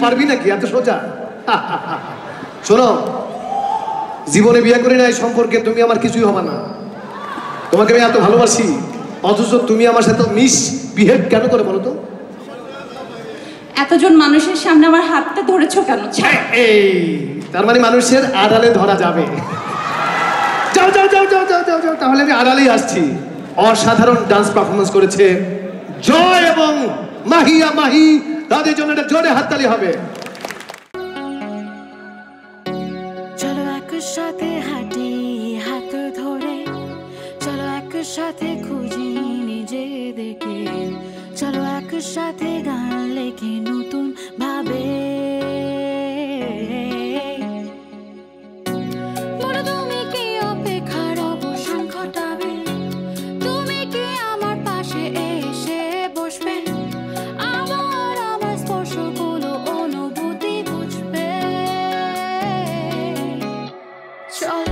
পারবি নাকি এত সোজা? শোনো, জীবনে বিয়ে করি না, এই সম্পর্কে তুমি আমার কিছুই হবে না। তোমাকে আমি এত ভালোবাসি, অথচ তুমি আমার সাথে মিস বিহেভ কেন করে বলো তো? এতজন মানুষের সামনে আমার হাতটা ধরেছো কেন? এই তার মানে মানুষের আড়ালে ধরা যাবে? যাও যাও যাও যাও যাও যাও যাও, তাহলে আমি আড়ালেই আসছি। অসাধারণ ডান্স পারফরমেন্স করেছে জয় এবং মাহিয়া মাহি, তাদের জন্য একটা জোরে হাততালি হবে। চলো একসাথে হাঁটি হাত ধরে, চলো একসাথে খুঁজি নিজেদেরকে, চলো একসাথে গান লেখে নতুন ভাবে। তুমি কি অপেক্ষার অবসান ঘটাবে? তুমি কি আমার পাশে এসে বসবে? আমার স্পর্শগুলো অনুভূতি বুঝবে। চলো